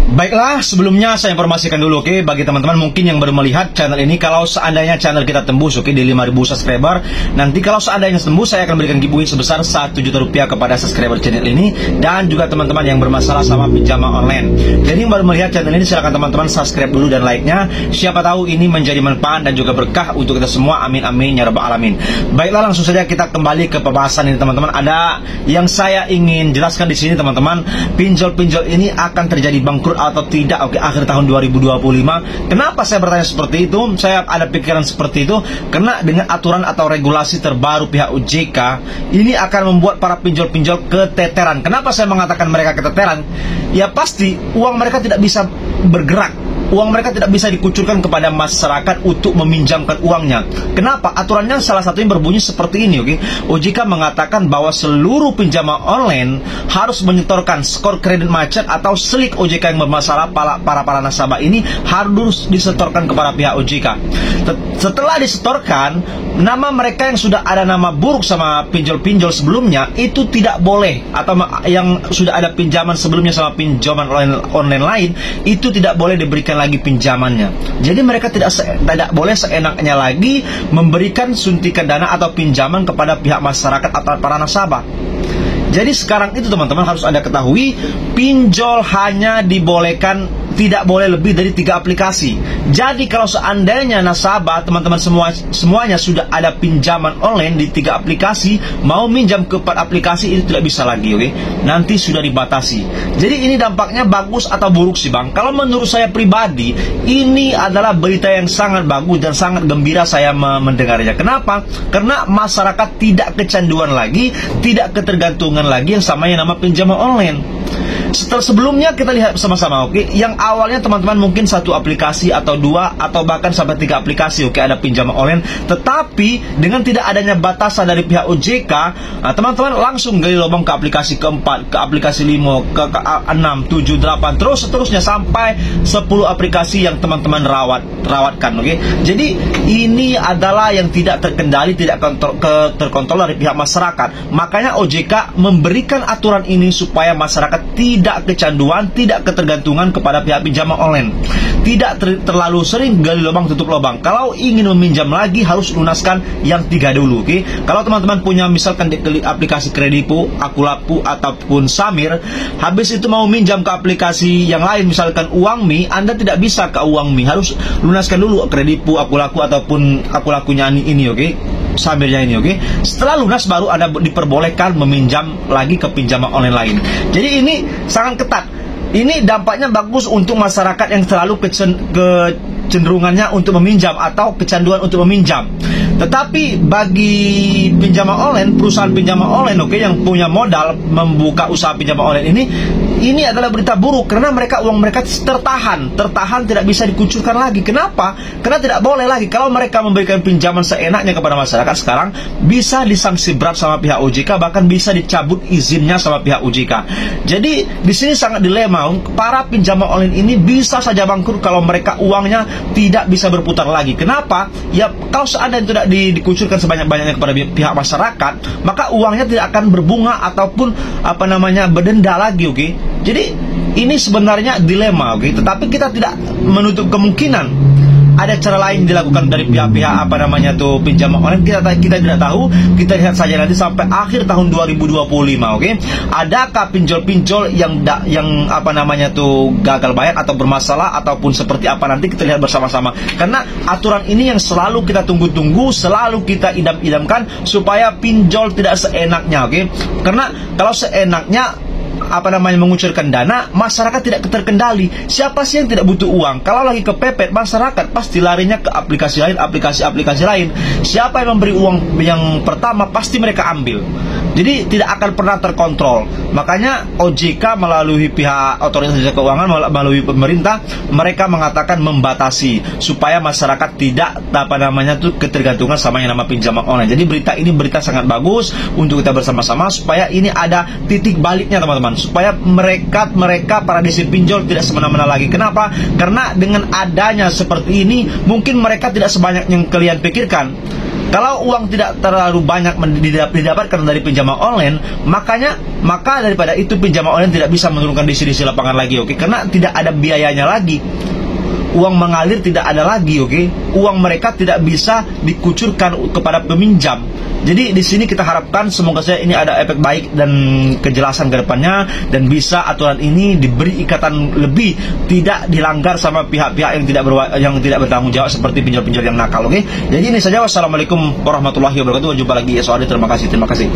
Baiklah, sebelumnya saya informasikan dulu, oke, bagi teman-teman mungkin yang baru melihat channel ini, kalau seandainya channel kita tembus, oke, di 5.000 subscriber, nanti kalau seandainya tembus, saya akan berikan giveaway sebesar 1 juta rupiah kepada subscriber channel ini, dan juga teman-teman yang bermasalah sama pinjaman online. Jadi yang baru melihat channel ini, silakan teman-teman subscribe dulu dan like-nya, siapa tahu ini menjadi manfaat dan juga berkah untuk kita semua, amin amin ya rabbal alamin. Baiklah, langsung saja kita kembali ke pembahasan ini teman-teman. Ada yang saya ingin jelaskan di sini teman-teman, pinjol-pinjol ini akan terjadi bangkrut atau tidak, oke, akhir tahun 2025. Kenapa saya bertanya seperti itu? Saya ada pikiran seperti itu karena dengan aturan atau regulasi terbaru pihak OJK ini akan membuat para pinjol-pinjol keteteran. Kenapa saya mengatakan mereka keteteran? Ya pasti uang mereka tidak bisa bergerak, uang mereka tidak bisa dikucurkan kepada masyarakat untuk meminjamkan uangnya. Kenapa? Aturannya salah satunya berbunyi seperti ini, oke. OJK mengatakan bahwa seluruh pinjaman online harus menyetorkan skor kredit macet atau selik OJK yang bermasalah. Para nasabah ini harus disetorkan kepada pihak OJK. Setelah disetorkan, nama mereka yang sudah ada nama buruk sama pinjol-pinjol sebelumnya itu tidak boleh, atau yang sudah ada pinjaman sebelumnya sama pinjaman online lain itu tidak boleh diberikan lagi pinjamannya. Jadi mereka tidak boleh seenaknya lagi memberikan suntikan dana atau pinjaman kepada pihak masyarakat atau para nasabah. Jadi sekarang itu teman-teman harus Anda ketahui, pinjol hanya dibolehkan, tidak boleh lebih dari 3 aplikasi. Jadi kalau seandainya nasabah teman-teman semuanya sudah ada pinjaman online di 3 aplikasi, mau minjam ke 4 aplikasi itu tidak bisa lagi, oke? Nanti sudah dibatasi. Jadi ini dampaknya bagus atau buruk sih Bang? Kalau menurut saya pribadi, ini adalah berita yang sangat bagus dan sangat gembira saya mendengarnya. Kenapa? Karena masyarakat tidak kecanduan lagi, tidak ketergantungan lagi yang namanya pinjaman online. Sebelumnya kita lihat bersama-sama, oke, yang awalnya teman-teman mungkin 1 aplikasi atau 2 atau bahkan sampai 3 aplikasi, oke, ada pinjaman online. Tetapi dengan tidak adanya batasan dari pihak OJK, teman-teman langsung gali lubang ke aplikasi keempat, ke aplikasi 5, ke 6, 7, 8, terus seterusnya sampai 10 aplikasi yang teman-teman rawatkan, oke. Jadi ini adalah yang tidak terkendali, tidak terkontrol dari pihak masyarakat. Makanya OJK memberikan aturan ini supaya masyarakat tidak kecanduan, tidak ketergantungan kepada pihak pinjaman online. Tidak terlalu sering gali lubang tutup lubang. Kalau ingin meminjam lagi harus lunaskan yang 3 dulu, oke? Kalau teman-teman punya misalkan di aplikasi Kredipu, Akulaku ataupun Samir, habis itu mau minjam ke aplikasi yang lain misalkan Uangmi, Anda tidak bisa ke Uangmi, harus lunaskan dulu Kredipu, Akulaku ataupun Akulakunya ini, oke? Samirnya ini, oke. Setelah lunas baru Anda diperbolehkan meminjam lagi ke pinjaman online lain. Jadi ini sangat ketat. Ini dampaknya bagus untuk masyarakat yang selalu kecenderungannya untuk meminjam atau kecanduan untuk meminjam. Tetapi bagi pinjaman online, perusahaan pinjaman online, oke, yang punya modal membuka usaha pinjaman online ini adalah berita buruk karena uang mereka tertahan tidak bisa dikucurkan lagi. Kenapa? Karena tidak boleh lagi. Kalau mereka memberikan pinjaman seenaknya kepada masyarakat sekarang, bisa disanksi berat sama pihak OJK, bahkan bisa dicabut izinnya sama pihak OJK. Jadi di sini sangat dilema. Para pinjaman online ini bisa saja bangkrut kalau mereka uangnya tidak bisa berputar lagi. Kenapa? Ya kalau seandainya tidak dikucurkan sebanyak-banyaknya kepada pihak masyarakat, maka uangnya tidak akan berbunga ataupun berdenda lagi, oke? Jadi ini sebenarnya dilema, oke? Tetapi kita tidak menutup kemungkinan ada cara lain dilakukan dari pihak-pihak pinjaman online. Kita tidak tahu. Kita lihat saja nanti sampai akhir tahun 2025, oke? Adakah pinjol-pinjol yang gagal bayar atau bermasalah ataupun seperti apa, nanti kita lihat bersama-sama. Karena aturan ini yang selalu kita tunggu-tunggu, selalu kita idam-idamkan supaya pinjol tidak seenaknya, oke? Karena kalau seenaknya mengucurkan dana, masyarakat tidak terkendali. Siapa sih yang tidak butuh uang? Kalau lagi kepepet, masyarakat pasti larinya ke aplikasi lain, aplikasi lain. Siapa yang memberi uang yang pertama, pasti mereka ambil. Jadi tidak akan pernah terkontrol. Makanya OJK melalui pihak otoritas jasa keuangan, melalui pemerintah, mereka mengatakan membatasi supaya masyarakat tidak ketergantungan sama yang nama pinjaman online. Jadi ini berita sangat bagus untuk kita bersama-sama supaya ini ada titik baliknya teman-teman, supaya mereka para disi pinjol tidak semena-mena lagi. Kenapa? Karena dengan adanya seperti ini, mungkin mereka tidak sebanyak yang kalian pikirkan. Kalau uang tidak terlalu banyak didapatkan dari pinjaman online, maka daripada itu pinjaman online tidak bisa menurunkan di lapangan lagi, oke? Karena tidak ada biayanya lagi. Uang mengalir tidak ada lagi, oke? Uang mereka tidak bisa dikucurkan kepada peminjam. Jadi di sini kita harapkan semoga saja ini ada efek baik dan kejelasan ke depannya, dan bisa aturan ini diberi ikatan lebih, tidak dilanggar sama pihak-pihak yang tidak bertanggung jawab seperti pinjol-pinjol yang nakal, oke? Jadi ini saja, wassalamualaikum warahmatullahi wabarakatuh. Jumpa lagi esok hari. Terima kasih.